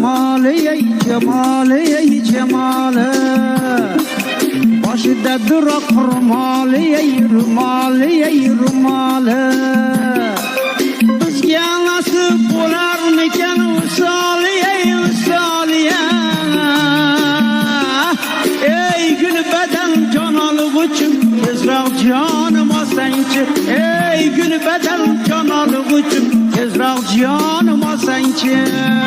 cemali ey cemali ey cemali Başıda durak rumali ey rumali ey rumali Bizga nasip bo'larmikan usali ey usali Ey gül beden can alıg'uchim tezroq jonim olsangchi Ey gül beden can alıg'uchim tezroq jonim olsangchi